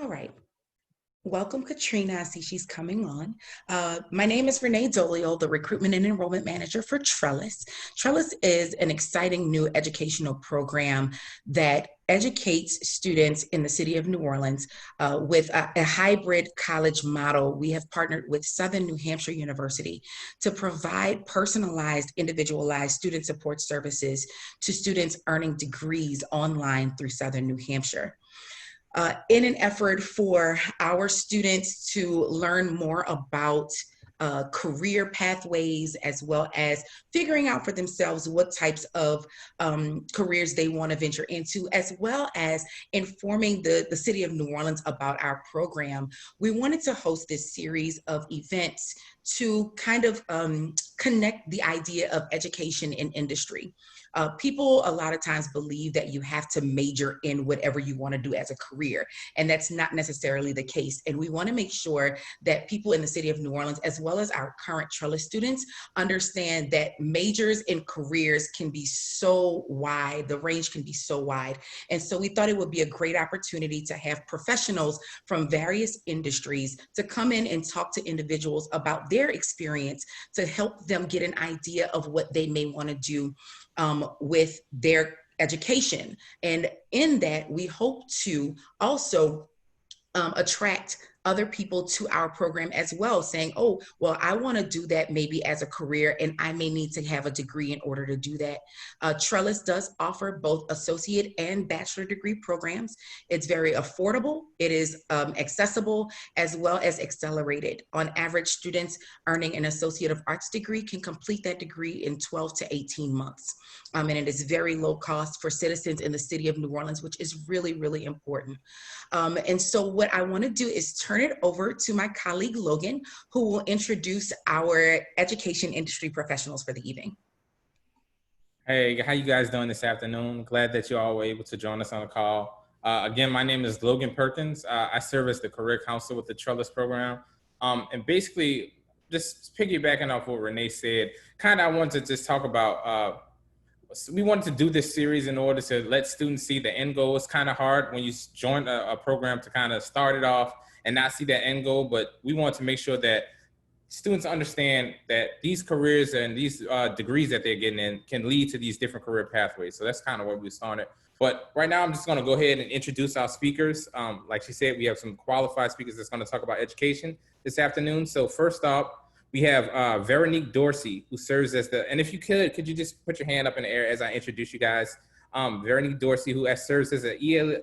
All right. Welcome, Katrina. I see she's coming on. My name is Renee Dolio, the Recruitment and Enrollment Manager for Trellis. Trellis is an exciting new educational program that educates students in the city of New Orleans with a hybrid college model. We have partnered with Southern New Hampshire University to provide personalized, individualized student support services to students earning degrees online through Southern New Hampshire. In an effort for our students to learn more about career pathways, as well as figuring out for themselves what types of careers they want to venture into, as well as informing the city of New Orleans about our program. We wanted to host this series of events to kind of connect the idea of education and industry. People a lot of times believe that you have to major in whatever you want to do as a career, and that's not necessarily the case. And we want to make sure that people in the city of New Orleans, as well as our current Trellis students, understand that majors and careers can be so wide, the range can be so wide. And so we thought it would be a great opportunity to have professionals from various industries to come in and talk to individuals about their experience to help them get an idea of what they may want to do with their education. And in that, we hope to also attract other people to our program as well, saying, oh, well, I want to do that maybe as a career, and I may need to have a degree in order to do that. Trellis does offer both associate and bachelor degree programs. It's very affordable. It is accessible, as well as accelerated. On average, students earning an Associate of Arts degree can complete that degree in 12 to 18 months. And it is very low cost for citizens in the city of New Orleans, which is really, really important. And so what I want to do is turn it over to my colleague, Logan, who will introduce our education industry professionals for the evening. Hey, how you guys doing this afternoon? Glad that you all were able to join us on the call. Again, my name is Logan Perkins. I serve as the career counselor with the Trellis program. And basically, just piggybacking off what Renee said, kind of I wanted to just talk about, we wanted to do this series in order to let students see the end goal. It's kind of hard when you join a program to kind of start it off and not see that end goal, but we want to make sure that students understand that these careers and these degrees that they're getting in can lead to these different career pathways. So that's kind of where we started. But right now, I'm just going to go ahead and introduce our speakers. Like she said, we have some qualified speakers that's going to talk about education this afternoon. So first up, we have Veronique Dorsey, who serves as the, and if you could you just put your hand up in the air as I introduce you guys? Veronique Dorsey, who serves as an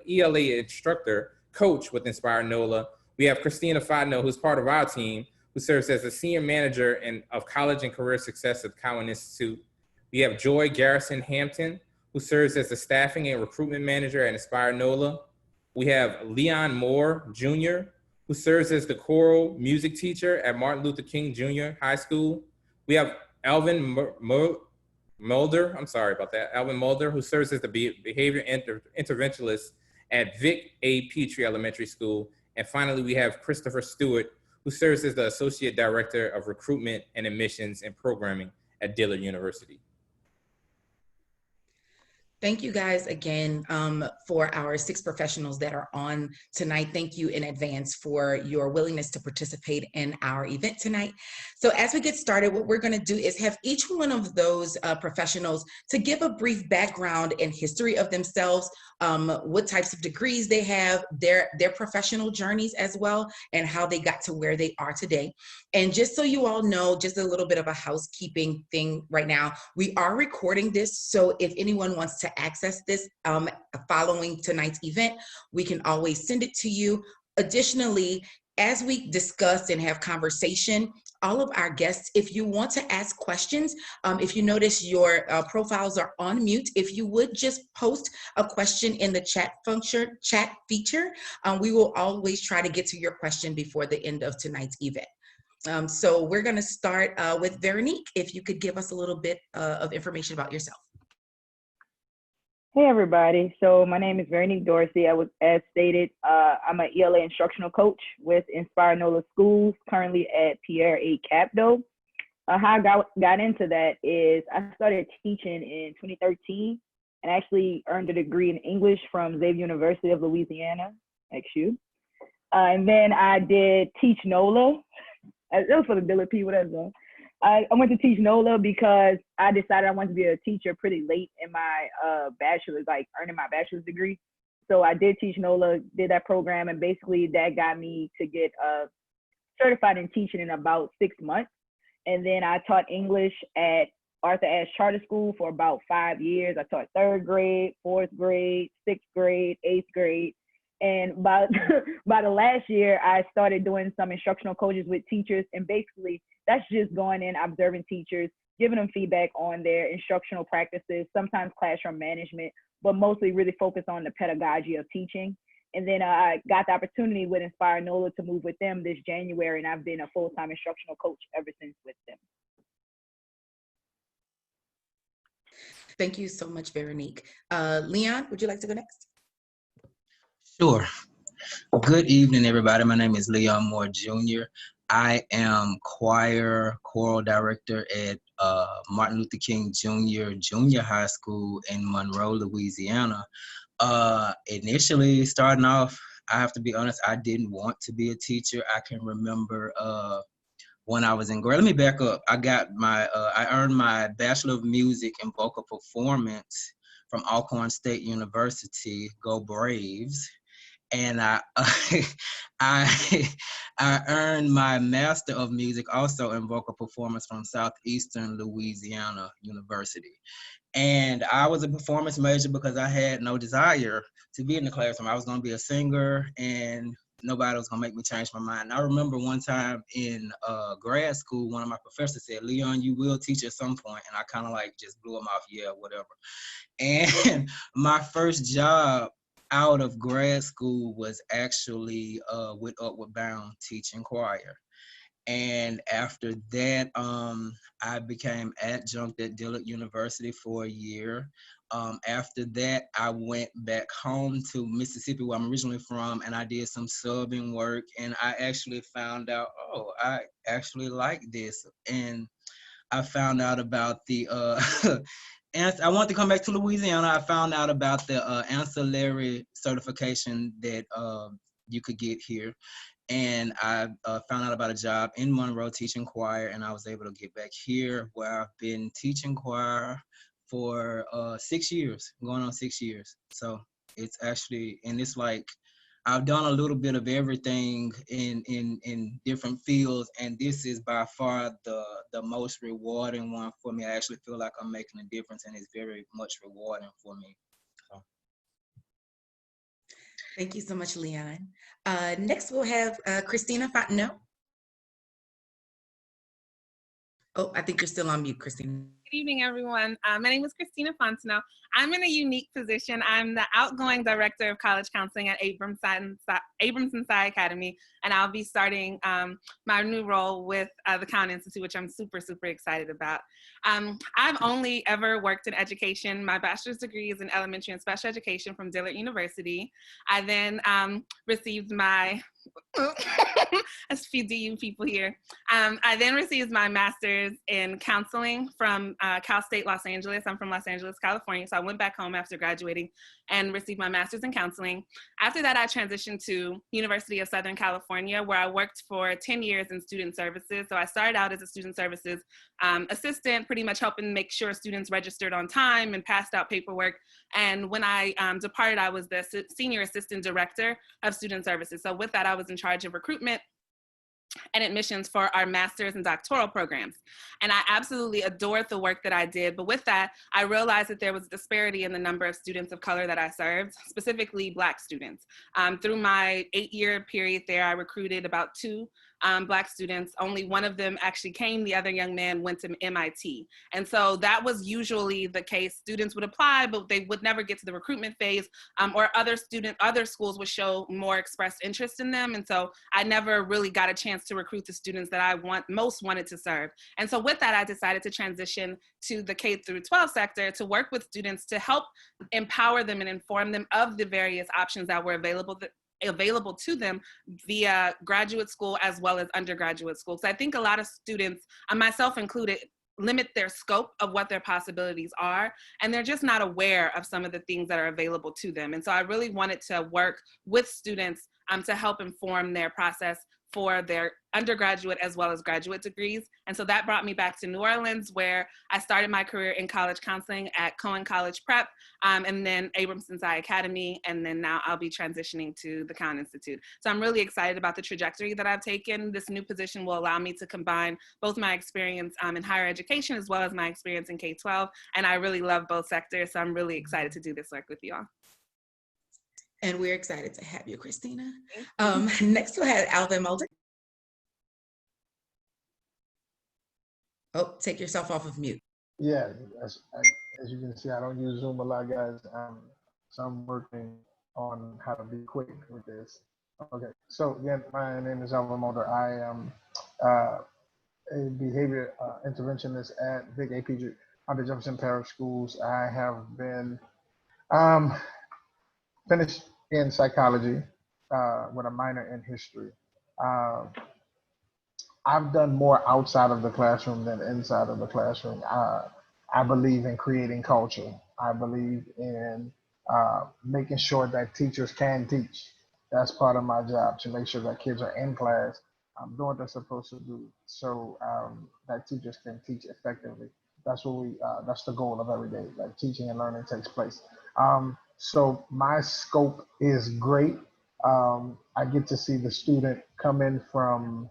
ELA instructor coach with Inspire NOLA. We have Christina Fontenot, who's part of our team, who serves as the Senior Manager of College and Career Success at the Cowan Institute. We have Joy Garrison-Hampton, who serves as the Staffing and Recruitment Manager at Inspire NOLA. We have Leon Moore, Jr., who serves as the choral music teacher at Martin Luther King Jr. High School. We have Alvin Mulder, I'm sorry about that, Alvin Mulder, who serves as the behavior interventionist at Vic A. Petrie Elementary School. And finally, we have Christopher Stewart, who serves as the Associate Director of Recruitment and Admissions and Programming at Dillard University. Thank you guys again for our 6 professionals that are on tonight. Thank you in advance for your willingness to participate in our event tonight. So as we get started, what we're going to do is have each one of those professionals to give a brief background and history of themselves, what types of degrees they have, their professional journeys as well, and how they got to where they are today. And just so you all know, just a little bit of a housekeeping thing right now, we are recording this, so if anyone wants to access this following tonight's event, we can always send it to you. Additionally, as we discuss and have conversation, all of our guests, if you want to ask questions, if you notice your profiles are on mute, if you would just post a question in the chat feature, we will always try to get to your question before the end of tonight's event. So we're going to start with Veronique. If you could give us a little bit of information about yourself. Hey everybody, so my name is Veronique Dorsey. As stated, I'm an ELA instructional coach with Inspire NOLA Schools, currently at Pierre A. Capdo. How I got into that is I started teaching in 2013 and actually earned a degree in English from Xavier University of Louisiana, XU. And then I did teach NOLA. It was for the Dillard people, that's all. I went to teach NOLA because I decided I wanted to be a teacher pretty late in my bachelor's, like earning my bachelor's degree. So I did teach NOLA, did that program, and basically that got me to get certified in teaching in about 6 months. And then I taught English at Arthur Ashe Charter School for about 5 years. I taught 3rd grade, 4th grade, 6th grade, 8th grade. And by the last year, I started doing some instructional coaches with teachers. And basically, that's just going in, observing teachers, giving them feedback on their instructional practices, sometimes classroom management, but mostly really focus on the pedagogy of teaching. And then I got the opportunity with Inspire NOLA to move with them this January, and I've been a full-time instructional coach ever since with them. Thank you so much, Veronique. Leon, would you like to go next? Sure. Good evening, everybody. My name is Leon Moore Jr. I am choral director at Martin Luther King Jr. Junior High School in Monroe, Louisiana. Initially starting off, I have to be honest, I didn't want to be a teacher. I can remember when I was in grade. Let me back up. I earned my Bachelor of Music in Vocal Performance from Alcorn State University. Go Braves! And I earned my Master of Music also in Vocal Performance from Southeastern Louisiana University. And I was a performance major because I had no desire to be in the classroom. I was going to be a singer, and nobody was going to make me change my mind. I remember one time in grad school, one of my professors said, "Leon, you will teach at some point." And I kind of like just blew him off, yeah, whatever. And my first job out of grad school was actually with Upward Bound teaching choir. And after that, I became adjunct at Dillard University for a year. After that, I went back home to Mississippi, where I'm originally from, and I did some subbing work. And I actually found out, oh, I actually like this. And I found out about the, and I wanted to come back to Louisiana. I found out about the ancillary certification that you could get here. And I found out about a job in Monroe teaching choir, and I was able to get back here where I've been teaching choir for 6 years, going on 6 years. So it's actually, and it's like, I've done a little bit of everything in different fields, and this is by far the most rewarding one for me. I actually feel like I'm making a difference, and it's very much rewarding for me. So. Thank you so much, Leon. Next, we'll have Christina Fontenot. Oh, I think you're still on mute, Christina. Good evening, everyone. My name is Christina Fontenot. I'm in a unique position. I'm the outgoing director of college counseling at Abramson Sci Academy, and I'll be starting my new role with the Cowan Institute, which I'm super, super excited about. I've only ever worked in education. My bachelor's degree is in elementary and special education from Dillard University. I then received my a few DU people here. I then received my master's in counseling from Cal State Los Angeles. I'm from Los Angeles, California. So I went back home after graduating and received my master's in counseling. After that, I transitioned to University of Southern California, where I worked for 10 years in student services. So I started out as a student services assistant, pretty much helping make sure students registered on time and passed out paperwork. And when I departed, I was the senior assistant director of student services. So with that, I was in charge of recruitment and admissions for our master's and doctoral programs. And I absolutely adored the work that I did. But with that, I realized that there was a disparity in the number of students of color that I served, specifically Black students. Through my 8-year period there, I recruited about 2 Black students. Only one of them actually came. The other young man went to MIT. And so that was usually the case. Students would apply, but they would never get to the recruitment phase, or other schools would show more expressed interest in them. And so I never really got a chance to recruit the students that I most wanted to serve. And so with that, I decided to transition to the K through 12 sector to work with students to help empower them and inform them of the various options that were available to them via graduate school as well as undergraduate school. So I think a lot of students, myself included, limit their scope of what their possibilities are, and they're just not aware of some of the things that are available to them. And so I really wanted to work with students to help inform their process for their undergraduate as well as graduate degrees. And so that brought me back to New Orleans, where I started my career in college counseling at Cohen College Prep, and then Abramson Sci Academy, and then now I'll be transitioning to the Cowan Institute. So I'm really excited about the trajectory that I've taken. This new position will allow me to combine both my experience in higher education as well as my experience in K-12, and I really love both sectors, so I'm really excited to do this work with you all. And we're excited to have you, Christina. Next we'll have Alvin Mulder. Oh, take yourself off of mute. Yeah, as you can see, I don't use Zoom a lot, guys. So I'm working on how to be quick with this. Okay, so again, my name is Alvin Mulder. I am a behavior interventionist at Vic APG under Jefferson Parish Schools. I have been finished in psychology with a minor in history. I've done more outside of the classroom than inside of the classroom. I believe in creating culture. I believe in making sure that teachers can teach. That's part of my job, to make sure that kids are in class doing what they're supposed to do, so that teachers can teach effectively. That's what that's the goal of every day, that teaching and learning takes place. So my scope is great. I get to see the student come in from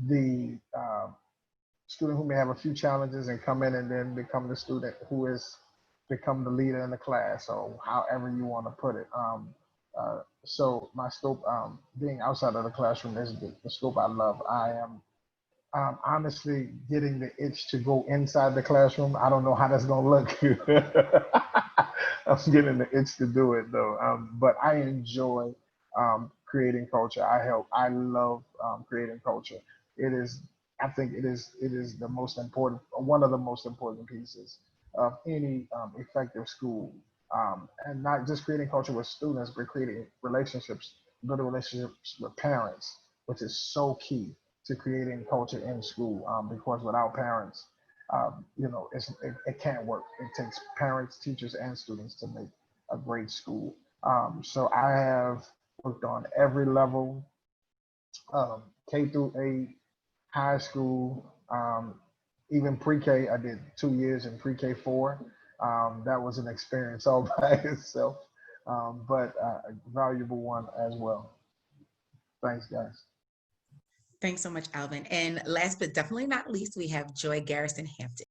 the student who may have a few challenges and come in and then become the student who is become the leader in the class, or however you want to put it. So my scope, being outside of the classroom, is the scope I love. I am honestly getting the itch to go inside the classroom. I don't know how that's gonna look. I'm getting the itch to do it though. But I enjoy creating culture. I love creating culture. It is, I think it is the most important, one of the most important pieces of any effective school. And not just creating culture with students, but creating relationships, building relationships with parents, which is so key to creating culture in school. Because without parents, it can't work. It takes parents, teachers, and students to make a great school. So I have worked on every level, K through 8, high school, even pre-K. I did 2 years in pre-K 4. That was an experience all by itself, but a valuable one as well. Thanks, guys. Thanks so much, Alvin. And last but definitely not least, we have Joy Garrison-Hampton.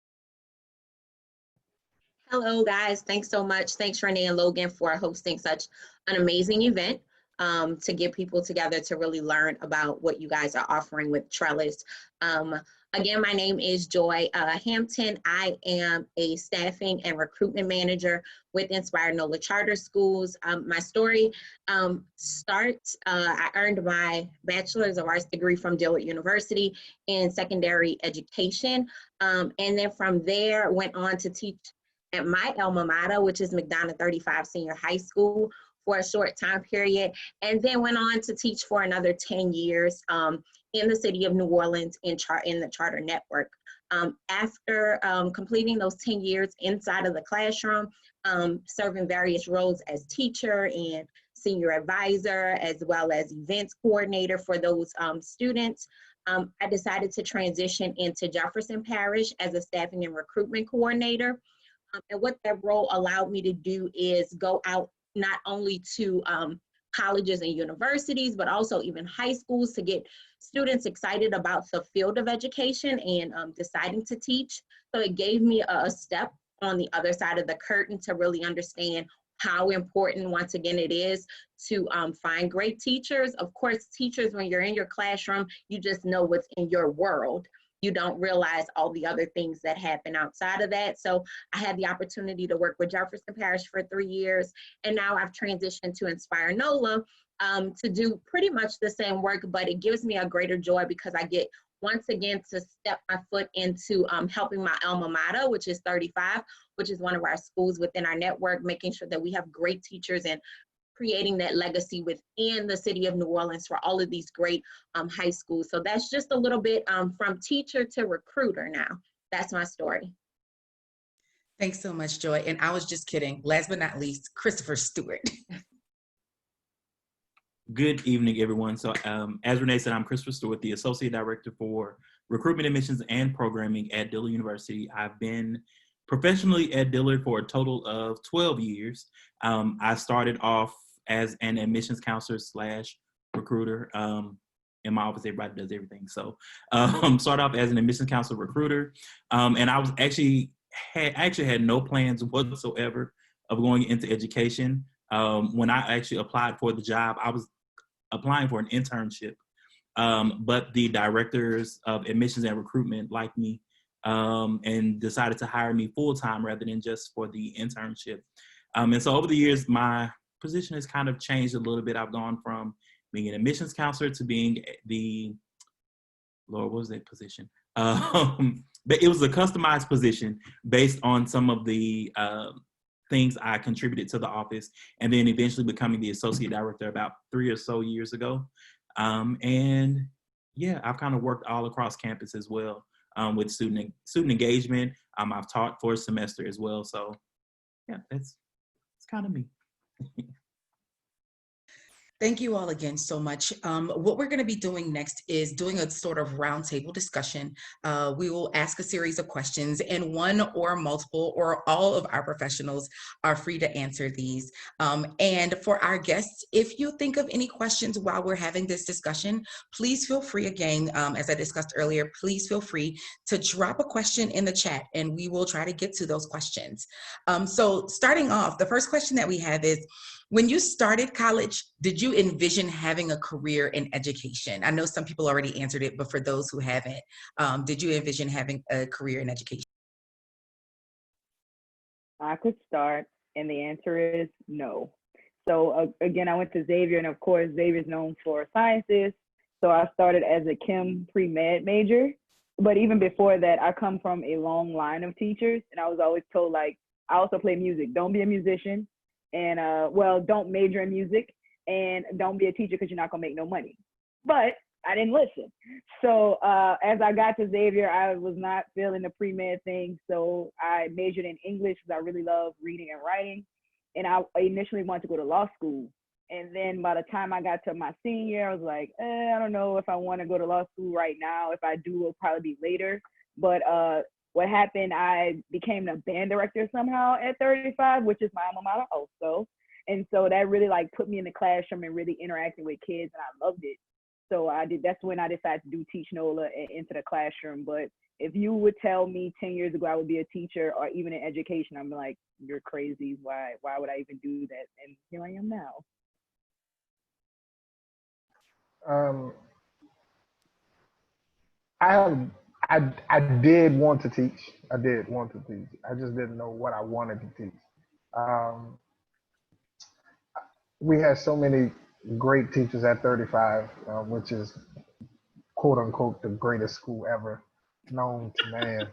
Hello, guys. Thanks so much. Thanks, Renee and Logan, for hosting such an amazing event to get people together to really learn about what you guys are offering with Trellis. Again, my name is Joy Hampton. I am a staffing and recruitment manager with Inspire NOLA Charter Schools. My story starts, I earned my Bachelor's of Arts degree from Dillard University in secondary education. And then from there, went on to teach at my alma mater, which is McDonough 35 Senior High School, for a short time period, and then went on to teach for another 10 years in the city of New Orleans in the charter network. After completing those 10 years inside of the classroom, serving various roles as teacher and senior advisor, as well as events coordinator for those students, I decided to transition into Jefferson Parish as a staffing and recruitment coordinator. And what that role allowed me to do is go out not only to colleges and universities, but also even high schools, to get students excited about the field of education and deciding to teach. So it gave me a step on the other side of the curtain to really understand how important, once again, it is to find great teachers. Of course, teachers, when you're in your classroom, you just know what's in your world. You don't realize all the other things that happen outside of that. So I had the opportunity to work with Jefferson Parish for 3 years, and now I've transitioned to Inspire NOLA to do pretty much the same work, but it gives me a greater joy because I get, once again, to step my foot into helping my alma mater, which is 35, which is one of our schools within our network, making sure that we have great teachers and creating that legacy within the city of New Orleans for all of these great high schools. So that's just a little bit from teacher to recruiter now. That's my story. Thanks so much, Joy. And I was just kidding. Last but not least, Christopher Stewart. Good evening, everyone. So as Renee said, I'm Christopher Stewart, the Associate Director for Recruitment, Admissions, and Programming at Dillard University. I've been professionally at Dillard for a total of 12 years. I started off as an admissions counselor / recruiter. In my office, everybody does everything. So started off as an admissions counselor recruiter. And I was actually had no plans whatsoever of going into education. When I actually applied for the job, I was applying for an internship, but the directors of admissions and recruitment liked me and decided to hire me full-time rather than just for the internship. And so over the years, my position has kind of changed a little bit. I've gone from being an admissions counselor to being what was that position? But it was a customized position based on some of the things I contributed to the office, and then eventually becoming the associate director about 3 or so years ago. And yeah, I've kind of worked all across campus as well with student engagement. I've taught for a semester as well. So yeah, it's kind of me. Thank you all again so much. What we're going to be doing next is doing a sort of roundtable discussion. We will ask a series of questions, and one or multiple or all of our professionals are free to answer these. And for our guests, if you think of any questions while we're having this discussion, please feel free, again, as I discussed earlier, please feel free to drop a question in the chat, and we will try to get to those questions. So starting off, the first question that we have is, when you started college, did you envision having a career in education? I know some people already answered it, but for those who haven't, did you envision having a career in education? I could start, and the answer is no. So again, I went to Xavier, and of course, Xavier is known for sciences. So I started as a chem pre-med major. But even before that, I come from a long line of teachers, and I was always told, like, I also play music. Don't be a musician. And well, don't major in music, and don't be a teacher because you're not gonna make no money. But I didn't listen. So as I got to Xavier, I was not feeling the pre-med thing. So I majored in English because I really love reading and writing. And I initially wanted to go to law school. And then by the time I got to my senior year, I was like, I don't know if I want to go to law school right now. If I do, it'll probably be later. But what happened, I became the band director somehow at 35, which is my alma mater also. And so that really like put me in the classroom and really interacting with kids, and I loved it. So that's when I decided to do Teach NOLA and into the classroom. But if you would tell me 10 years ago I would be a teacher or even in education, I'm like, you're crazy. Why would I even do that? And here I am now. I did want to teach. I did want to teach. I just didn't know what I wanted to teach. We had so many great teachers at 35, which is quote unquote the greatest school ever known to man.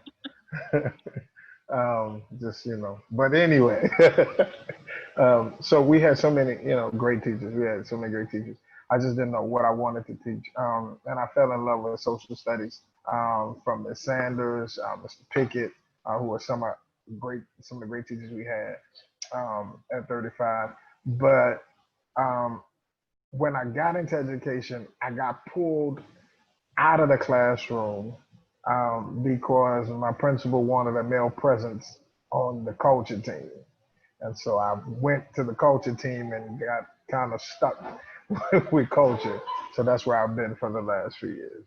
Just, but anyway, so we had so many, great teachers. We had so many great teachers. I just didn't know what I wanted to teach. And I fell in love with social studies from Ms. Sanders, Mr. Pickett, who were some of the great teachers we had at 35. But when I got into education, I got pulled out of the classroom because my principal wanted a male presence on the culture team. And so I went to the culture team and got kind of stuck with culture. So that's where I've been for the last few years.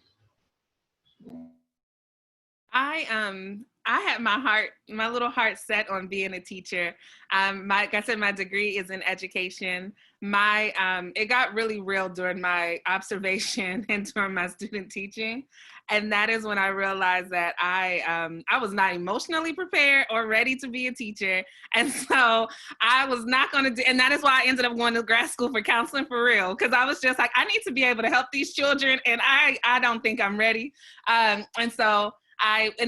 I had my little heart set on being a teacher. Like I said, my degree is in education. It got really real during my observation and during my student teaching. And that is when I realized that I was not emotionally prepared or ready to be a teacher. And so I was not going to do, and that is why I ended up going to grad school for counseling for real. Because I was just like, I need to be able to help these children, and I don't think I'm ready. And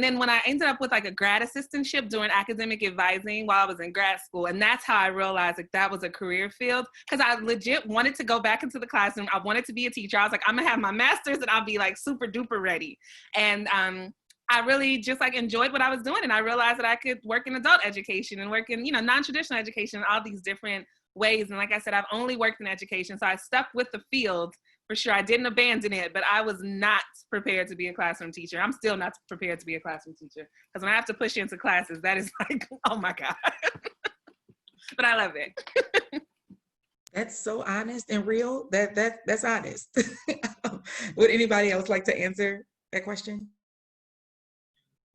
then when I ended up with like a grad assistantship doing academic advising while I was in grad school, and that's how I realized like that was a career field, because I legit wanted to go back into the classroom. I wanted to be a teacher. I was like, I'm gonna have my master's and I'll be like super duper ready. And I really just like enjoyed what I was doing, and I realized that I could work in adult education and work in non-traditional education and all these different ways. And like I said, I've only worked in education, so I stuck with the field for sure. I didn't abandon it, but I was not prepared to be a classroom teacher. I'm still not prepared to be a classroom teacher, because when I have to push into classes, that is like, oh my God. But I love it. That's so honest and real. That's honest. Would anybody else like to answer that question?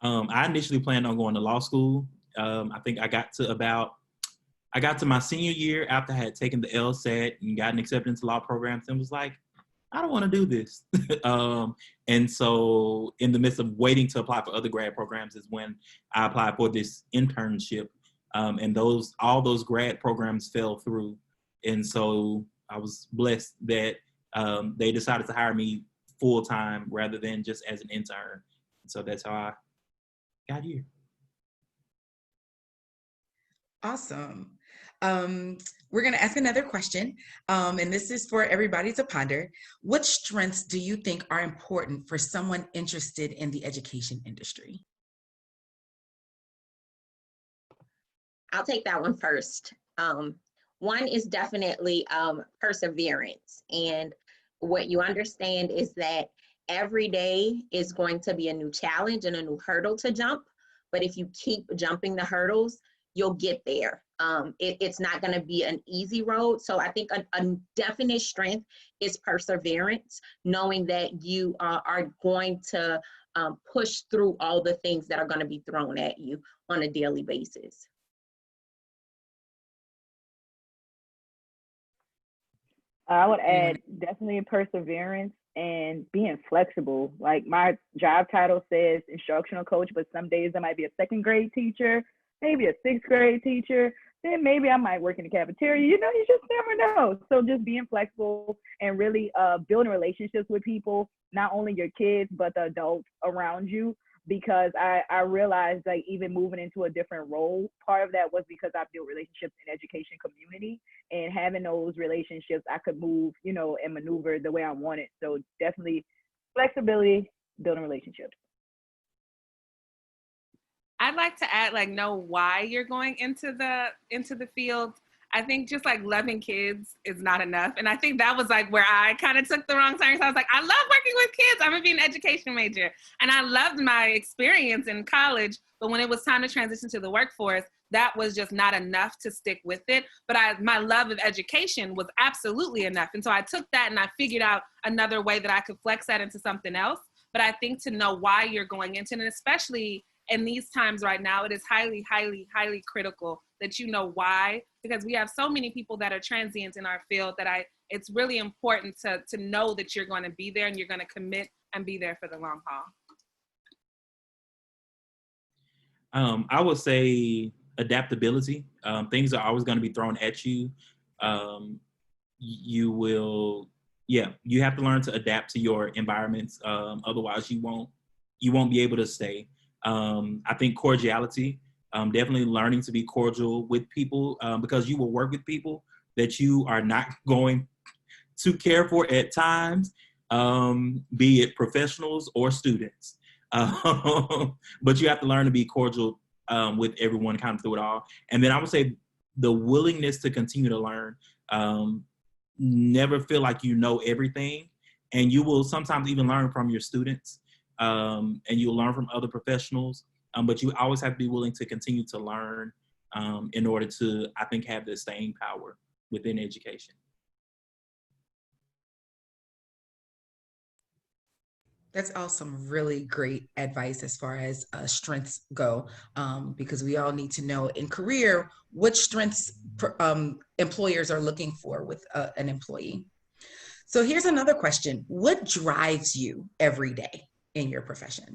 I initially planned on going to law school. I think I got to my senior year after I had taken the LSAT and gotten accepted into law programs, and was like, I don't want to do this. And so in the midst of waiting to apply for other grad programs is when I applied for this internship. And all those grad programs fell through. And so I was blessed that they decided to hire me full-time rather than just as an intern. So that's how I got here. Awesome. We're going to ask another question, and this is for everybody to ponder. What strengths do you think are important for someone interested in the education industry? I'll take that one first. One is definitely perseverance. And what you understand is that every day is going to be a new challenge and a new hurdle to jump. But if you keep jumping the hurdles, you'll get there. It's not going to be an easy road. So I think a definite strength is perseverance, knowing that you are going to push through all the things that are going to be thrown at you on a daily basis. I would add definitely perseverance and being flexible. Like my job title says instructional coach, but some days I might be a second grade teacher, maybe a sixth grade teacher, then maybe I might work in the cafeteria. You know, you just never know. So just being flexible and really building relationships with people, not only your kids, but the adults around you. Because I realized, like, even moving into a different role, part of that was because I built relationships in education community, and having those relationships, I could move, you know, and maneuver the way I wanted. So definitely flexibility, building relationships. I'd like to add, like, know why you're going into the field. I think just like loving kids is not enough. And I think that was like where I kind of took the wrong turn. So I was like, I love working with kids. I'm gonna be an education major. And I loved my experience in college, but when it was time to transition to the workforce, that was just not enough to stick with it. But my love of education was absolutely enough. And so I took that and I figured out another way that I could flex that into something else. But I think to know why you're going into it, and especially in these times right now, it is highly, highly, highly critical that you know why, because we have so many people that are transient in our field that it's really important to know that you're going to be there and you're going to commit and be there for the long haul. I would say adaptability. Things are always going to be thrown at you. You have to learn to adapt to your environments. Otherwise you won't be able to stay. I think cordiality, definitely learning to be cordial with people, because you will work with people that you are not going to care for at times, be it professionals or students. But you have to learn to be cordial with everyone kind of through it all. And then I would say the willingness to continue to learn, never feel like you know everything, and you will sometimes even learn from your students. And you'll learn from other professionals, but you always have to be willing to continue to learn in order to, I think, have the staying power within education. That's awesome. Really great advice as far as strengths go, because we all need to know in career what strengths employers are looking for with an employee. So here's another question. What drives you every day in your profession?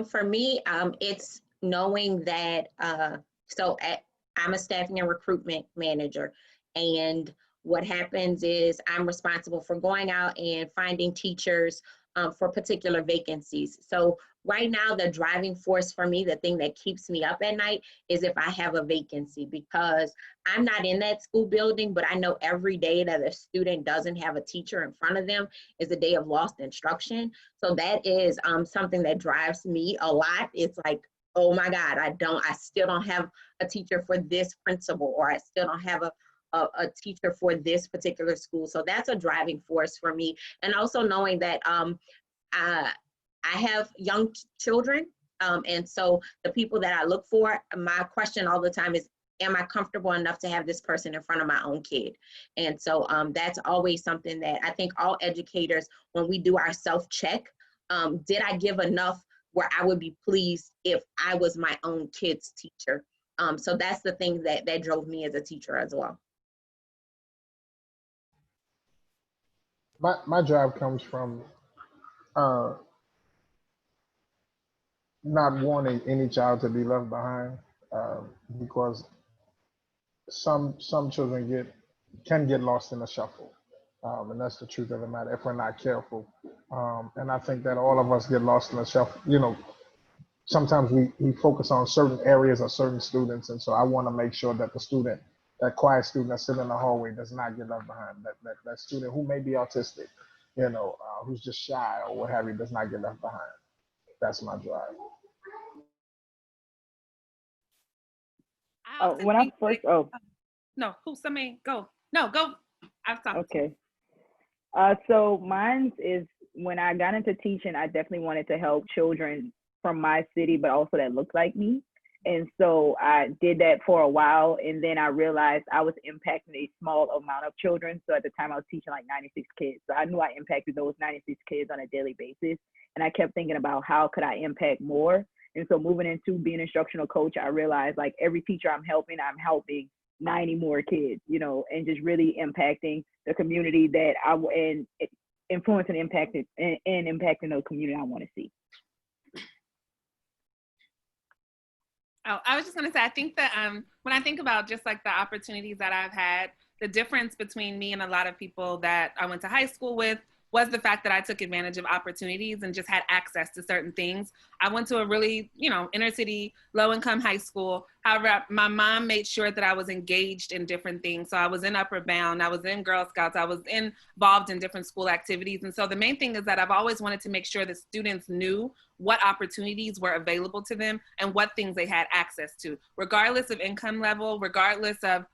For me, it's knowing that, I'm a staffing and recruitment manager, and what happens is I'm responsible for going out and finding teachers for particular vacancies. So right now, the driving force for me, the thing that keeps me up at night, is if I have a vacancy, because I'm not in that school building, but I know every day that a student doesn't have a teacher in front of them is a day of lost instruction. So that is something that drives me a lot. It's like oh my God, I still don't have a teacher for this principal, or I still don't have a teacher for this particular school. So that's a driving force for me. And also knowing that I have young children. And so the people that I look for, my question all the time is, am I comfortable enough to have this person in front of my own kid? And so that's always something that I think all educators, when we do our self-check, did I give enough where I would be pleased if I was my own kid's teacher? So that's the thing that drove me as a teacher as well. My drive comes from not wanting any child to be left behind, because some children can get lost in the shuffle, and that's the truth of the matter if we're not careful. And I think that all of us get lost in the shuffle. You know, sometimes we focus on certain areas or certain students, and so I want to make sure that that quiet student that's sitting in the hallway does not get left behind. That student who may be autistic, you know, who's just shy or what have you, does not get left behind. That's my drive. When I first, no, somebody go. No, go. I've talked. Okay. So mine is, when I got into teaching, I definitely wanted to help children from my city, but also that looked like me. And so I did that for a while, and then I realized I was impacting a small amount of children. So at the time I was teaching like 96 kids. So I knew I impacted those 96 kids on a daily basis. And I kept thinking about how could I impact more? And so moving into being an instructional coach, I realized like every teacher I'm helping 90 more kids, you know, and just really impacting the community that and influencing and impacting the community I want to see. Oh, I was just going to say, I think that when I think about just like the opportunities that I've had, the difference between me and a lot of people that I went to high school with was the fact that I took advantage of opportunities and just had access to certain things. I went to a really, inner city, low income high school. However, my mom made sure that I was engaged in different things. So I was in Upper Bound, I was in Girl Scouts, I was involved in different school activities. And so the main thing is that I've always wanted to make sure that students knew what opportunities were available to them and what things they had access to, regardless of income level, regardless of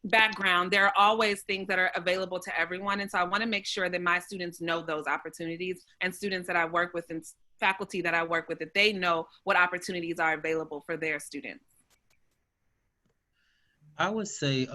background. There are always things that are available to everyone. And so I want to make sure that my students know those opportunities, and students that I work with and faculty that I work with, that they know what opportunities are available for their students. I would say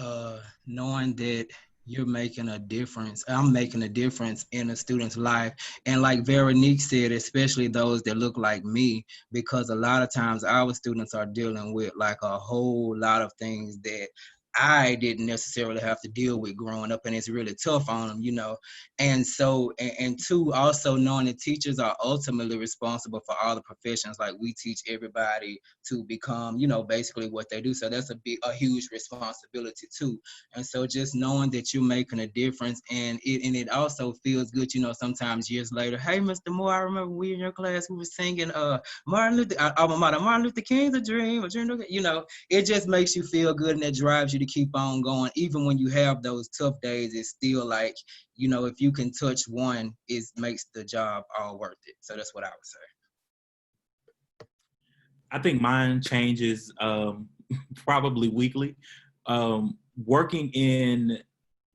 knowing that you're making a difference, I'm making a difference in a student's life. And like Veronique said, especially those that look like me, because a lot of times our students are dealing with like a whole lot of things that I didn't necessarily have to deal with growing up, and it's really tough on them, And so, and two, also knowing that teachers are ultimately responsible for all the professions. Like we teach everybody to become, basically what they do. So that's a huge responsibility too. And so just knowing that you're making a difference, and it also feels good, sometimes years later, hey, Mr. Moore, I remember we in your class, we were singing Martin Luther King's a dream, it just makes you feel good, and it drives you to keep on going. Even when you have those tough days, it's still like, if you can touch one, it makes the job all worth it. So that's what I would say. I think mine changes probably weekly. Working in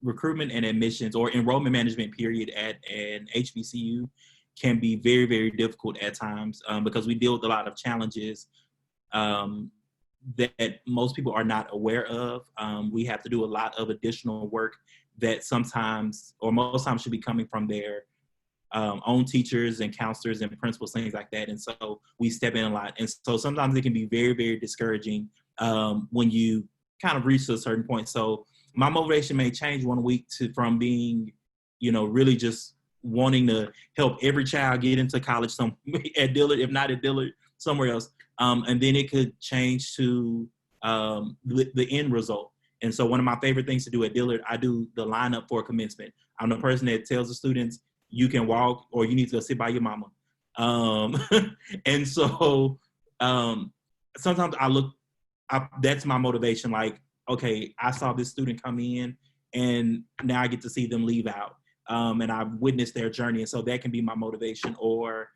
recruitment and admissions or enrollment management period at an HBCU can be very, very difficult at times because we deal with a lot of challenges that most people are not aware of. We have to do a lot of additional work that sometimes or most times should be coming from their own teachers and counselors and principals, things like that. And so we step in a lot. And so sometimes it can be very, very discouraging when you kind of reach a certain point. So my motivation may change one week from being, really just wanting to help every child get into college at Dillard, if not at Dillard, somewhere else. And then it could change to the end result. And so one of my favorite things to do at Dillard, I do the lineup for commencement. I'm the person that tells the students, you can walk or you need to go sit by your mama. And so sometimes that's my motivation. Like, okay, I saw this student come in and now I get to see them leave out. And I've witnessed their journey. And so that can be my motivation, or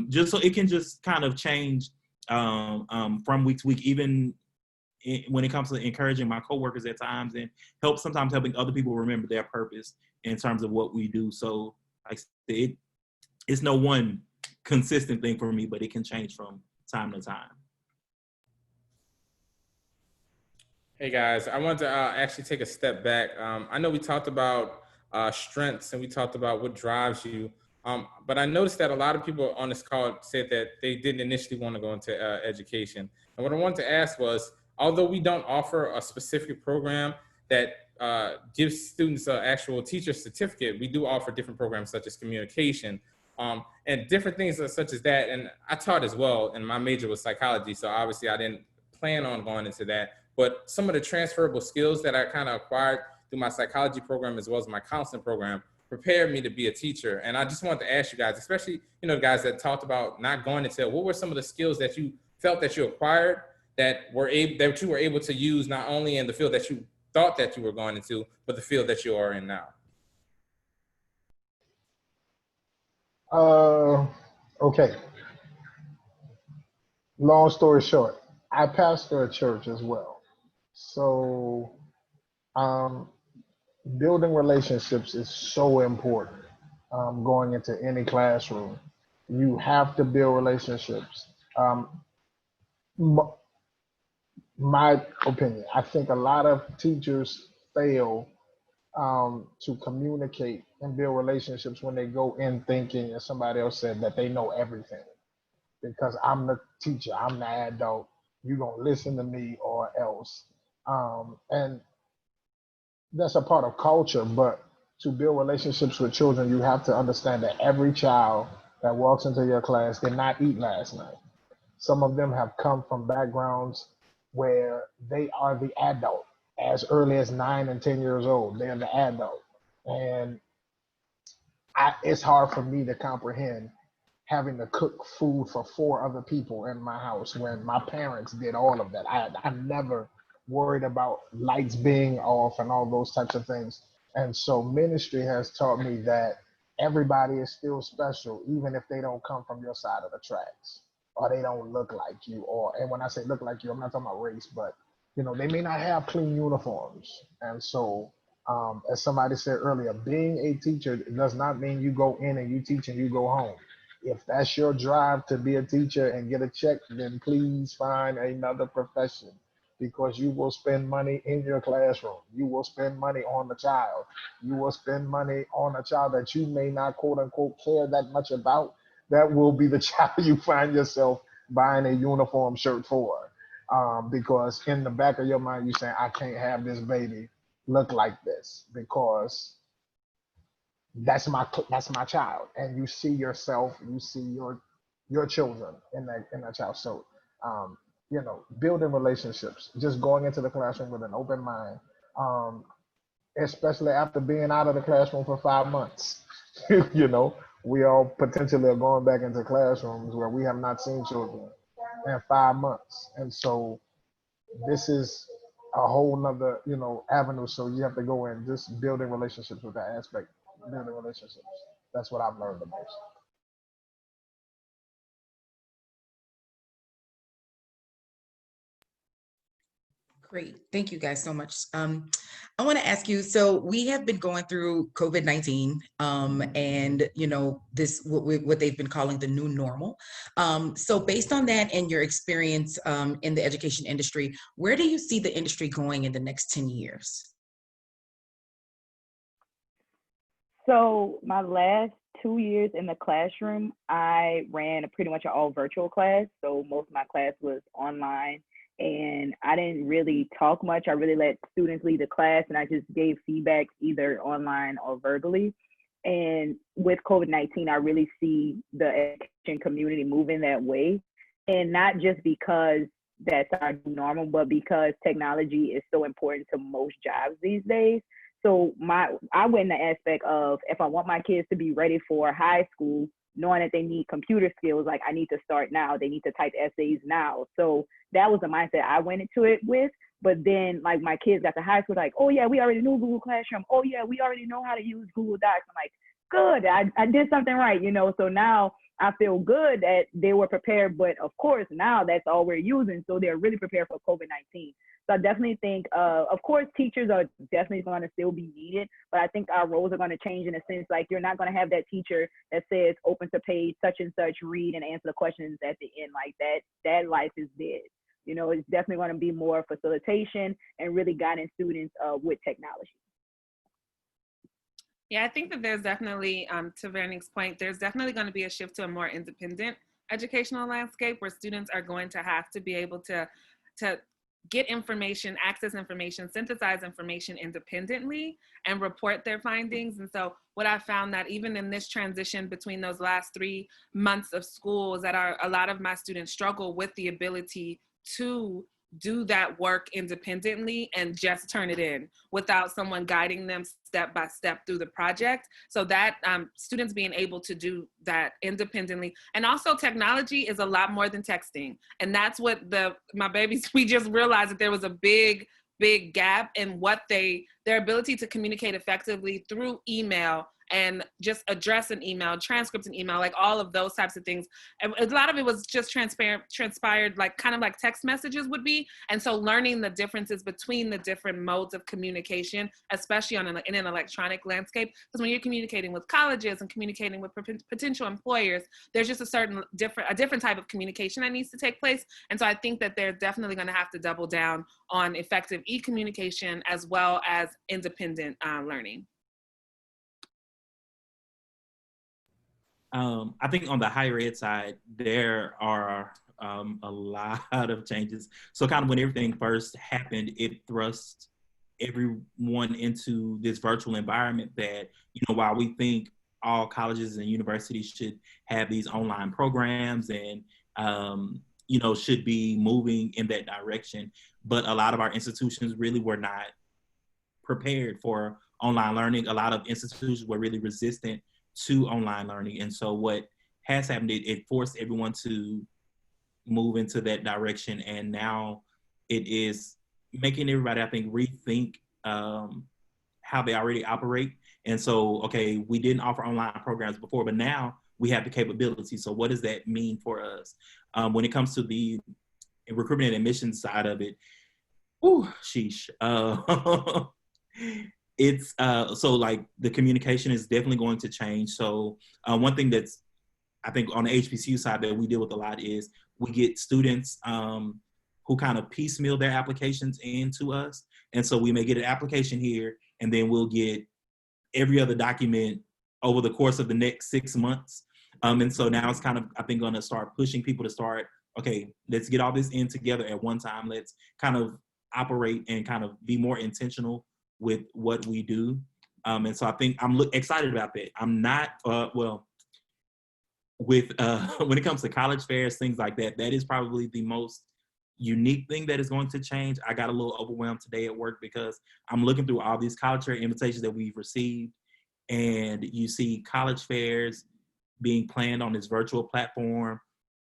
just so it can just kind of change from week to week, even when it comes to encouraging my coworkers at times, and sometimes helping other people remember their purpose in terms of what we do. So like I said, it's no one consistent thing for me, but it can change from time to time. Hey guys, I want to actually take a step back. I know we talked about strengths and we talked about what drives you, but I noticed that a lot of people on this call said that they didn't initially want to go into education. And what I wanted to ask was, although we don't offer a specific program that gives students an actual teacher certificate, we do offer different programs such as communication and different things such as that. And I taught as well, and my major was psychology, so obviously I didn't plan on going into that. But some of the transferable skills that I kind of acquired through my psychology program as well as my counseling program prepared me to be a teacher. And I just wanted to ask you guys, especially, the guys that talked about not going into, what were some of the skills that you felt that you acquired that you were able to use not only in the field that you thought that you were going into, but the field that you are in now? Okay. Long story short, I pastor a church as well. So building relationships is so important going into any classroom. You have to build relationships. My opinion, I think a lot of teachers fail to communicate and build relationships when they go in thinking, as somebody else said, that they know everything. Because I'm the teacher, I'm the adult, you're gonna listen to me or else. And that's a part of culture, but to build relationships with children, you have to understand that every child that walks into your class did not eat last night. Some of them have come from backgrounds where they are the adult as early as 9 and 10 years old. They're the adult. And it's hard for me to comprehend having to cook food for 4 other people in my house when my parents did all of that. I never worried about lights being off and all those types of things. And so ministry has taught me that everybody is still special, even if they don't come from your side of the tracks or they don't look like you. And when I say look like you, I'm not talking about race, but they may not have clean uniforms. And so as somebody said earlier, being a teacher does not mean you go in and you teach and you go home. If that's your drive to be a teacher and get a check, then please find another profession, because you will spend money in your classroom. You will spend money on the child. You will spend money on a child that you may not, quote unquote, care that much about. That will be the child you find yourself buying a uniform shirt for. Because in the back of your mind, you're saying, I can't have this baby look like this, because that's my child. And you see yourself, you see your children in that child. So building relationships, just going into the classroom with an open mind, especially after being out of the classroom for 5 months. We all potentially are going back into classrooms where we have not seen children in 5 months. And so this is a whole nother, avenue. So you have to go in just building relationships with that aspect, building relationships. That's what I've learned the most. Great. Thank you guys so much. I want to ask you, so we have been going through COVID-19 and, this, what they've been calling the new normal. So based on that and your experience in the education industry, where do you see the industry going in the next 10 years? So my last 2 years in the classroom, I ran pretty much an all virtual class. So most of my class was online. And I didn't really talk much. I really let students lead the class, and I just gave feedback either online or verbally. And with COVID-19, I really see the education community moving that way. And not just because that's our new normal, but because technology is so important to most jobs these days. So I went in the aspect of, if I want my kids to be ready for high school, knowing that they need computer skills, like I need to start now, they need to type essays now. So that was the mindset I went into it with. But then like my kids got to high school, like, oh yeah, we already knew Google Classroom. Oh yeah, we already know how to use Google Docs. I'm like, good. I did something right, you know. So now I feel good that they were prepared, but of course now that's all we're using. So they're really prepared for COVID-19. So I definitely think, of course, teachers are definitely going to still be needed, but I think our roles are going to change in a sense, like you're not going to have that teacher that says open to page such and such, read and answer the questions at the end. Like that life is dead. You know, it's definitely going to be more facilitation and really guiding students with technology. Yeah, I think that there's definitely, to Veronique's point, there's definitely going to be a shift to a more independent educational landscape where students are going to have to be able to get information, access information, synthesize information independently and report their findings. And so what I found that even in this transition between those last 3 months of school is that a lot of my students struggle with the ability to do that work independently and just turn it in without someone guiding them step by step through the project. So that students being able to do that independently. And also technology is a lot more than texting. And that's what my babies, we just realized that there was a big gap in what their ability to communicate effectively through email and just address an email, transcript an email, like all of those types of things. And a lot of it was just transpired like kind of like text messages would be. And so learning the differences between the different modes of communication, especially in an electronic landscape, because when you're communicating with colleges and communicating with potential employers, there's just a different type of communication that needs to take place. And so I think that they're definitely going to have to double down on effective e-communication as well as independent learning. I think on the higher ed side, there are a lot of changes. So kind of when everything first happened, it thrust everyone into this virtual environment that, you know, while we think all colleges and universities should have these online programs and, you know, should be moving in that direction, but a lot of our institutions really were not prepared for online learning. A lot of institutions were really resistant to online learning. And so what has happened, it forced everyone to move into that direction. And now it is making everybody, I think, rethink how they already operate. And so, okay, we didn't offer online programs before, but now we have the capability. So what does that mean for us? When it comes to the recruitment and admissions side of it, sheesh. It's so like the communication is definitely going to change. So one thing that's, I think on the HBCU side that we deal with a lot is we get students who kind of piecemeal their applications into us. And so we may get an application here and then we'll get every other document over the course of the next 6 months. And so now it's kind of, I think, going to start pushing people to start, okay, let's get all this in together at one time. Let's kind of operate and kind of be more intentional with what we do. And so I think I'm excited about that. I'm not, with when it comes to college fairs, things like that, that is probably the most unique thing that is going to change. I got a little overwhelmed today at work because I'm looking through all these college fair invitations that we've received, and you see college fairs being planned on this virtual platform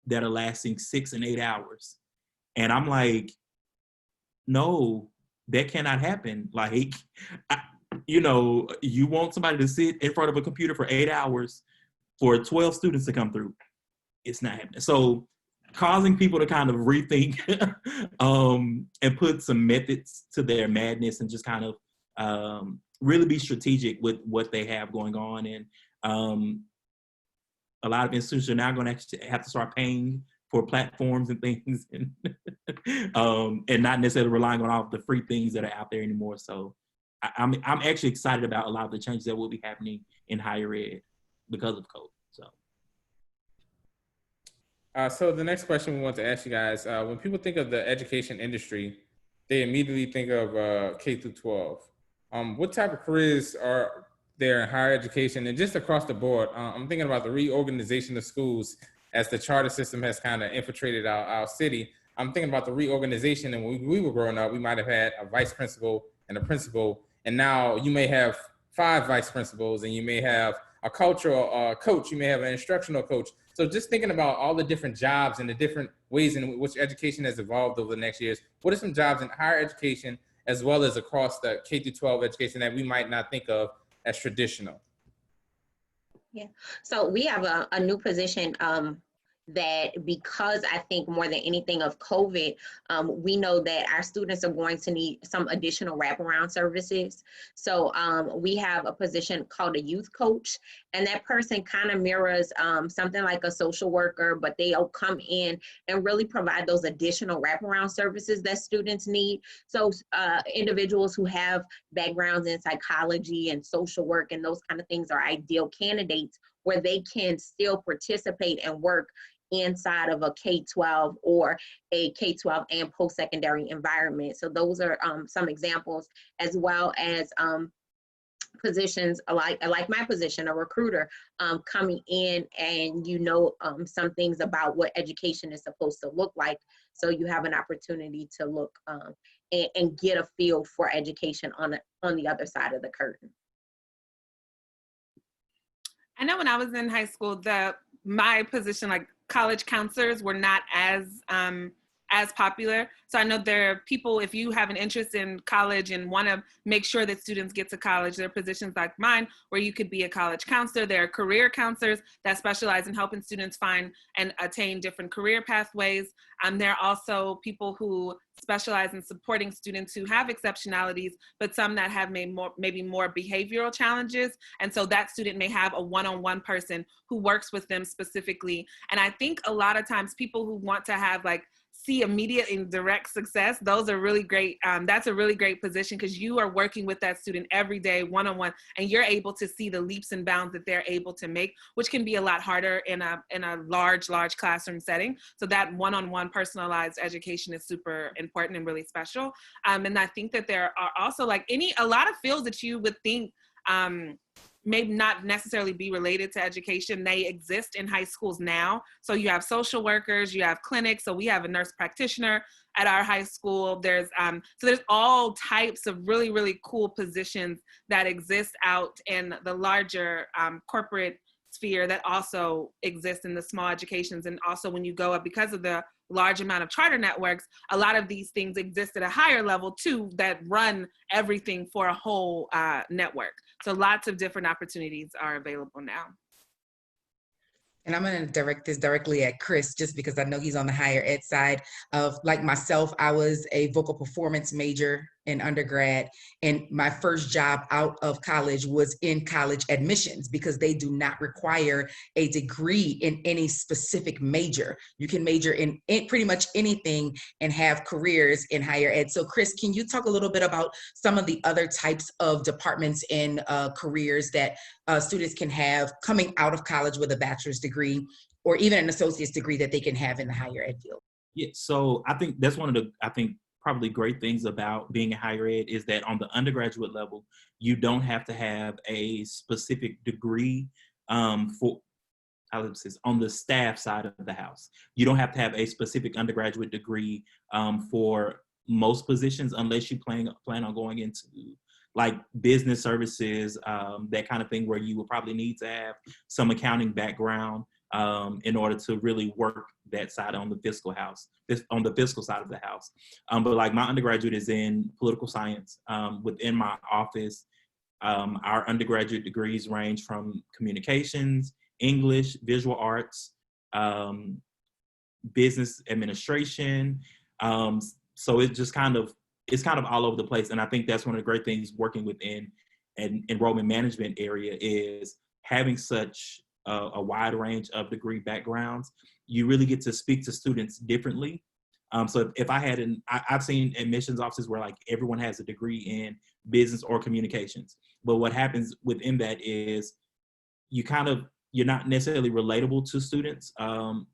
that are lasting 6 and 8 hours. And I'm like, no, that cannot happen. Like, you know, you want somebody to sit in front of a computer for 8 hours for 12 students to come through. It's not happening. So causing people to kind of rethink and put some methods to their madness and just kind of really be strategic with what they have going on. And a lot of institutions are now going to have to start paying for platforms and things, and not necessarily relying on all of the free things that are out there anymore. So I'm actually excited about a lot of the changes that will be happening in higher ed because of COVID. So the next question we want to ask you guys, when people think of the education industry, they immediately think of K through 12. What type of careers are there in higher education and just across the board? I'm thinking about the reorganization of schools as the charter system has kind of infiltrated our city. I'm thinking about the reorganization, and when we were growing up, we might have had a vice principal and a principal, and now you may have 5 vice principals, and you may have a cultural coach, you may have an instructional coach. So just thinking about all the different jobs and the different ways in which education has evolved over the next years, what are some jobs in higher education as well as across the K through 12 education that we might not think of as traditional? Yeah. So we have a new position that, because I think more than anything of COVID, we know that our students are going to need some additional wraparound services. So we have a position called a youth coach, and that person kind of mirrors something like a social worker, but they'll come in and really provide those additional wraparound services that students need. So individuals who have backgrounds in psychology and social work and those kind of things are ideal candidates, where they can still participate and work inside of a K-12 or a K-12 and post-secondary environment. So those are some examples, as well as positions like my position, a recruiter, coming in and some things about what education is supposed to look like. So you have an opportunity to look and get a feel for education on the other side of the curtain. I know when I was in high school, my position, like college counselors, were not as popular. So I know there are people, if you have an interest in college and want to make sure that students get to college, there are positions like mine where you could be a college counselor. There are career counselors that specialize in helping students find and attain different career pathways. There are also people who specialize in supporting students who have exceptionalities, but some that have maybe more behavioral challenges. And so that student may have a one-on-one person who works with them specifically. And I think a lot of times people who want to have see immediate and direct success, those are really great. That's a really great position, because you are working with that student every day, one-on-one, and you're able to see the leaps and bounds that they're able to make, which can be a lot harder in a large classroom setting. So that one-on-one personalized education is super important and really special. And I think that there are also a lot of fields that you would think may not necessarily be related to education. They exist in high schools now. So you have social workers, you have clinics. So we have a nurse practitioner at our high school. There's all types of really, really cool positions that exist out in the larger corporate sphere that also exist in the small educations. And also when you go up, because of the large amount of charter networks, a lot of these things exist at a higher level too, that run everything for a whole network. So lots of different opportunities are available now. And I'm going to direct this directly at Chris, just because I know he's on the higher ed side of, like myself, I was a vocal performance major in undergrad, and my first job out of college was in college admissions, because they do not require a degree in any specific major. You can major in pretty much anything and have careers in higher ed. So Chris, can you talk a little bit about some of the other types of departments and careers that students can have coming out of college with a bachelor's degree or even an associate's degree that they can have in the higher ed field? Yeah, so I think that's one of the, probably great things about being in higher ed is that on the undergraduate level, you don't have to have a specific degree on the staff side of the house. You don't have to have a specific undergraduate degree for most positions, unless you plan on going into like business services, that kind of thing, where you will probably need to have some accounting background in order to really work that side on the fiscal side of the house. But like my undergraduate is in political science. Within my office, our undergraduate degrees range from communications, English, visual arts, business administration. So it's kind of all over the place. And I think that's one of the great things working within an enrollment management area is having such a wide range of degree backgrounds. You really get to speak to students differently. So if I had I've seen admissions offices where like everyone has a degree in business or communications, but what happens within that is you're not necessarily relatable to students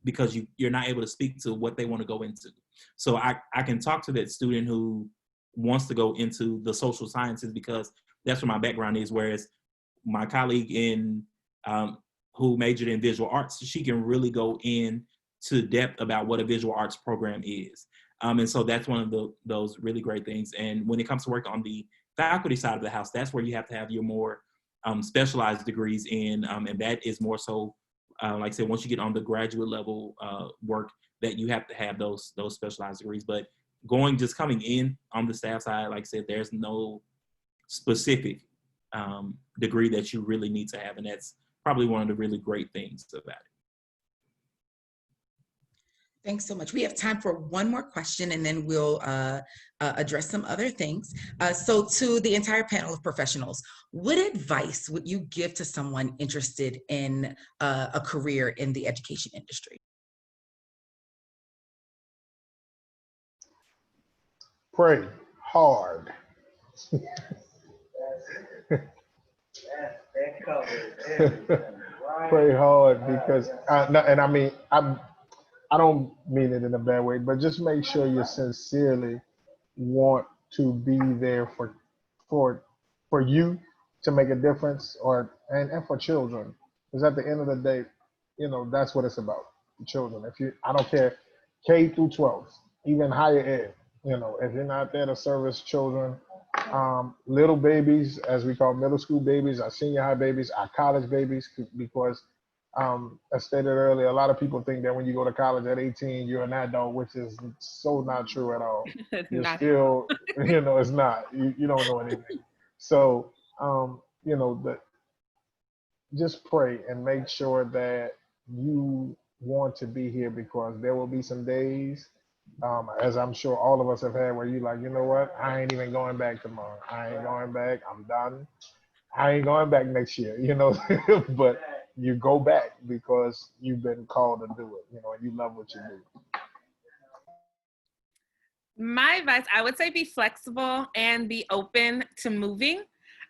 because you're not able to speak to what they want to go into. So I can talk to that student who wants to go into the social sciences because that's where my background is, whereas my colleague who majored in visual arts, she can really go in to depth about what a visual arts program is. And so that's one of those really great things. And when it comes to work on the faculty side of the house, that's where you have to have your more specialized degrees in, and that is more so, like I said, once you get on the graduate level work, that you have to have those specialized degrees. But coming in on the staff side, like I said, there's no specific degree that you really need to have, and probably one of the really great things about it. Thanks so much. We have time for one more question, and then we'll address some other things. So to the entire panel of professionals, what advice would you give to someone interested in a career in the education industry? Pray hard. Pray hard, because, and I mean, I don't mean it in a bad way, but just make sure you sincerely want to be there for you to make a difference, and for children. Because at the end of the day, that's what it's about. The children. I don't care, K through 12, even higher ed. If you're not there to service children, little babies, as we call middle school babies, our senior high babies, our college babies, because as stated earlier, a lot of people think that when you go to college at 18, you're an adult, which is so not true at all. You're still, it's not. You don't know anything. So, just pray and make sure that you want to be here, because there will be some days, as I'm sure all of us have had, where you're like, you know what? I ain't even going back tomorrow. I ain't going back. I'm done. I ain't going back next year, but you go back because you've been called to do it, and you love what you do. My advice, I would say be flexible and be open to moving.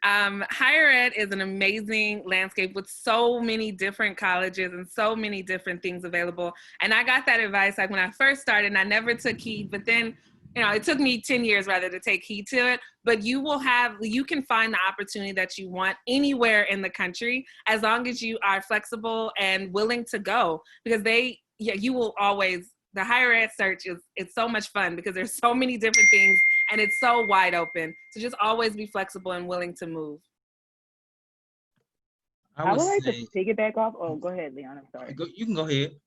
Higher ed is an amazing landscape with so many different colleges and so many different things available. And I got that advice like when I first started, and I never took heed, but then it took me 10 years rather to take heed to it, but you can find the opportunity that you want anywhere in the country, as long as you are flexible and willing to go, because you will always, the higher ed search it's so much fun because there's so many different things and it's so wide open. So just always be flexible and willing to move. I would like to piggyback off. Oh, go ahead, Leon. I'm sorry. You can go ahead.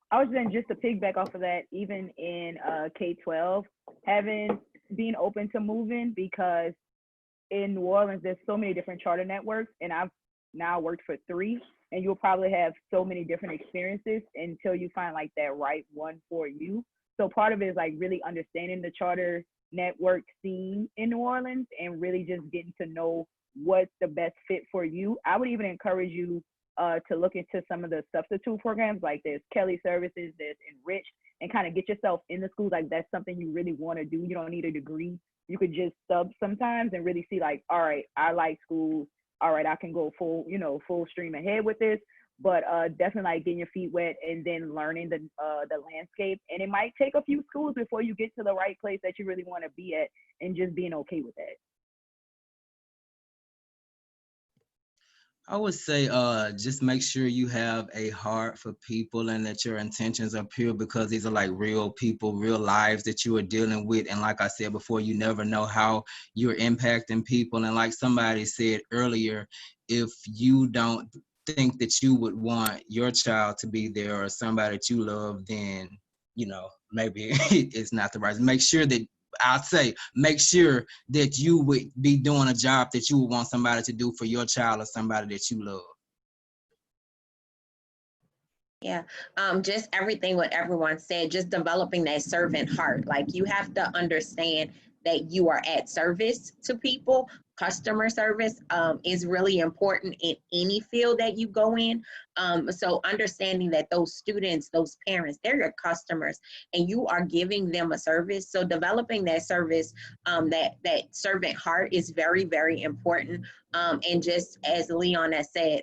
I was saying, just to piggyback off of that, even in K-12, being open to moving, because in New Orleans, there's so many different charter networks, and I've now worked for 3, and you'll probably have so many different experiences until you find like that right one for you. So part of it is like really understanding the charter network scene in New Orleans and really just getting to know what's the best fit for you. I would even encourage you to look into some of the substitute programs, like there's Kelly Services, there's Enrich, and kind of get yourself in the schools. Like that's something you really want to do. You don't need a degree. You could just sub sometimes and really see like, all right, I like schools. All right, I can go full stream ahead with this. But definitely like getting your feet wet and then learning the landscape. And it might take a few schools before you get to the right place that you really want to be at, and just being okay with that. I would say just make sure you have a heart for people and that your intentions are pure, because these are like real people, real lives that you are dealing with. And like I said before, you never know how you're impacting people. And like somebody said earlier, if you don't think that you would want your child to be there or somebody that you love, then, maybe it's not the right. Make sure that you would be doing a job that you would want somebody to do for your child or somebody that you love. Yeah, just everything what everyone said, just developing that servant heart. Like you have to understand that you are at service to people. Customer service is really important in any field that you go in. So understanding that those students, those parents, they're your customers and you are giving them a service. So developing that service, that servant heart is very, very important. And just as Leon has said,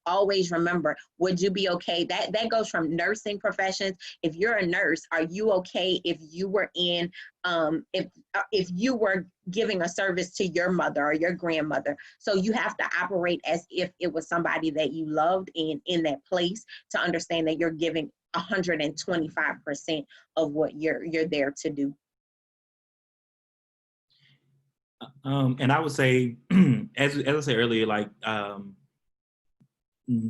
always remember, would you be okay? That goes from nursing professions. If you're a nurse, are you okay if you were in, if you were giving a service to your mother or your grandmother? So you have to operate as if it was somebody that you loved in that place, to understand that you're giving 125% of what you're there to do. And I would say, as I said earlier, like,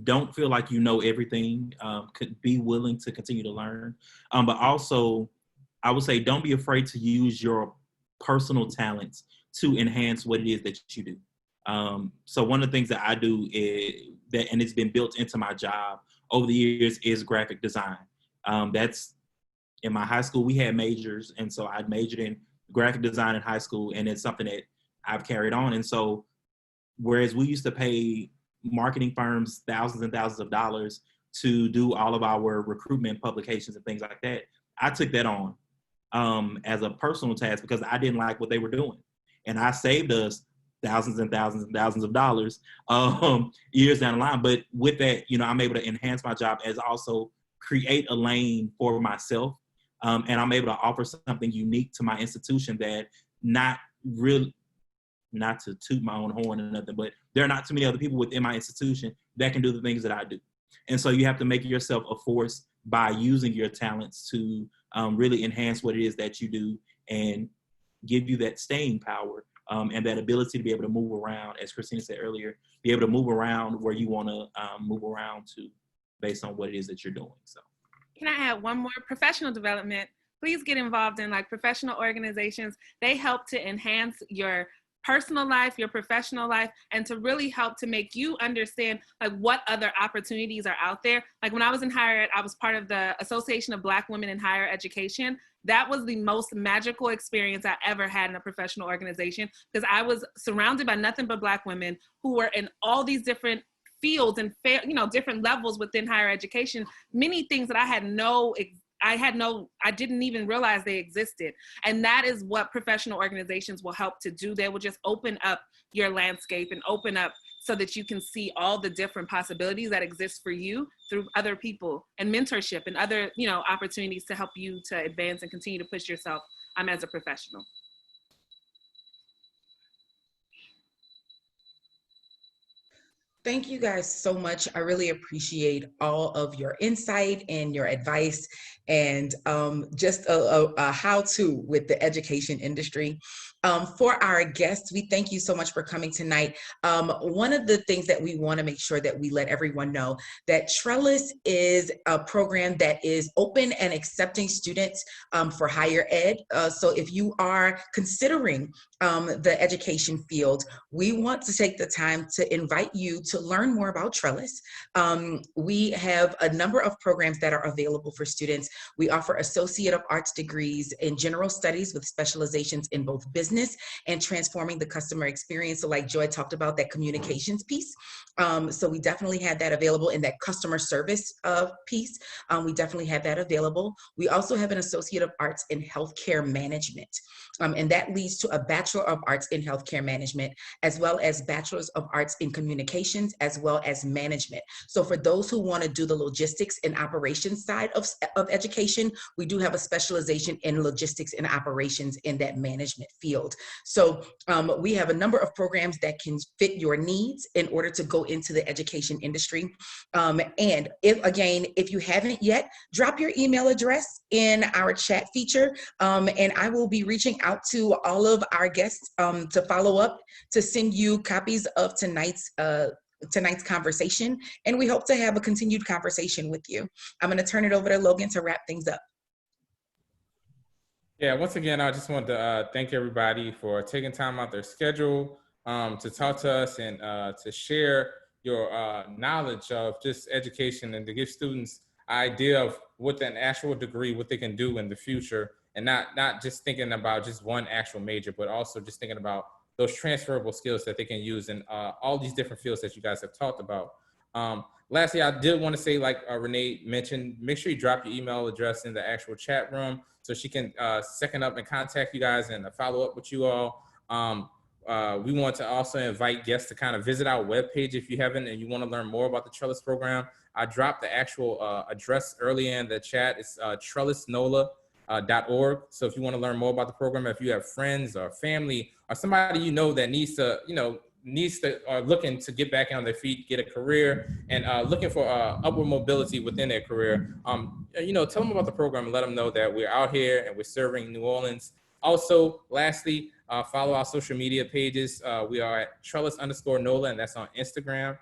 don't feel like you know everything. Could be willing to continue to learn, but also I would say don't be afraid to use your personal talents to enhance what it is that you do. So one of the things that I do is that, and it's been built into my job over the years, is graphic design. That's in my high school, we had majors. And so I majored in graphic design in high school, and it's something that I've carried on. And so, whereas we used to pay marketing firms thousands and thousands of dollars to do all of our recruitment publications and things like that, I took that on as a personal task because I didn't like what they were doing. And I saved us thousands and thousands and thousands of dollars years down the line. But with that, you know, I'm able to enhance my job as also create a lane for myself. And I'm able to offer something unique to my institution that not to toot my own horn or nothing, but there are not too many other people within my institution that can do the things that I do. And so you have to make yourself a force by using your talents to really enhance what it is that you do and give you that staying power and that ability to be able to move around, as Christina said earlier, be able to move around where you want to move around to based on what it is that you're doing. So. Can I add one more? Professional development. Please get involved in like professional organizations. They help to enhance your personal life, your professional life, and to really help to make you understand like what other opportunities are out there. Like when I was in higher ed, I was part of the Association of Black Women in Higher Education. That was the most magical experience I ever had in a professional organization because I was surrounded by nothing but Black women who were in all these different fields and different levels within higher education, many things that I didn't even realize they existed. And that is what professional organizations will help to do. They will just open up your landscape and open up so that you can see all the different possibilities that exist for you through other people and mentorship and other, opportunities to help you to advance and continue to push yourself as a professional. Thank you guys so much. I really appreciate all of your insight and your advice and just a how-to with the education industry. For our guests, we thank you so much for coming tonight. One of the things that we want to make sure that we let everyone know that Trellis is a program that is open and accepting students for higher ed. So if you are considering the education field, we want to take the time to invite you to learn more about Trellis. We have a number of programs that are available for students. We offer Associate of Arts degrees in General Studies with specializations in both business and transforming the customer experience. So like Joy talked about, that communications piece. So we definitely have that available in that customer service piece. We definitely have that available. We also have an Associate of Arts in Healthcare Management. And that leads to a Bachelor of Arts in Healthcare Management, as well as Bachelors of Arts in Communications, as well as Management. So for those who want to do the logistics and operations side of education, we do have a specialization in logistics and operations in that management field. So we have a number of programs that can fit your needs in order to go into the education industry. And if you haven't yet, drop your email address in our chat feature, and I will be reaching out to all of our guests to follow up, to send you copies of tonight's conversation, and we hope to have a continued conversation with you. I'm going to turn it over to Logan to wrap things up. Yeah, once again, I just want to thank everybody for taking time out their schedule to talk to us and to share your knowledge of just education and to give students an idea of what an actual degree, what they can do in the future, and not just thinking about just one actual major, but also just thinking about those transferable skills that they can use in all these different fields that you guys have talked about. Lastly, I did want to say, like Renee mentioned, make sure you drop your email address in the actual chat room so she can second up and contact you guys and follow up with you all. We want to also invite guests to kind of visit our webpage if you haven't and you want to learn more about the Trellis program. I dropped the actual address earlier in the chat. It's trellisnola.org. So if you want to learn more about the program, if you have friends or family or somebody you know that needs to are looking to get back on their feet, get a career, and looking for upward mobility within their career, tell them about the program and let them know that we're out here and we're serving New Orleans. Also, lastly, follow our social media pages. We are at Trellis_NOLA, and that's on Instagram,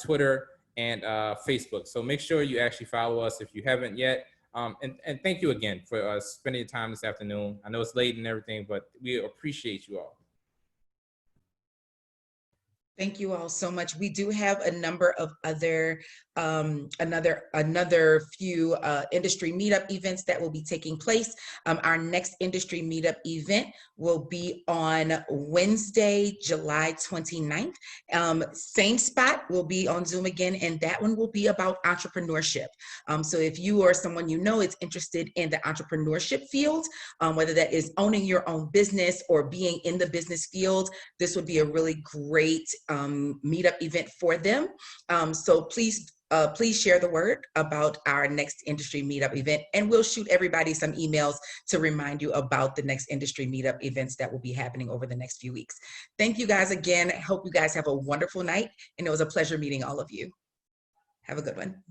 Twitter, and Facebook. So make sure you actually follow us if you haven't yet. And thank you again for spending time this afternoon. I know it's late and everything, but we appreciate you all. Thank you all so much. We do have a number of other, another few industry meetup events that will be taking place. Our next industry meetup event will be on Wednesday, July 29th. Same spot, will be on Zoom again, and that one will be about entrepreneurship. So if you or someone you know is interested in the entrepreneurship field, whether that is owning your own business or being in the business field, this would be a really great meetup event for them. So please share the word about our next industry meetup event, and we'll shoot everybody some emails to remind you about the next industry meetup events that will be happening over the next few weeks. Thank you guys again. I hope you guys have a wonderful night, and it was a pleasure meeting all of you. Have a good one.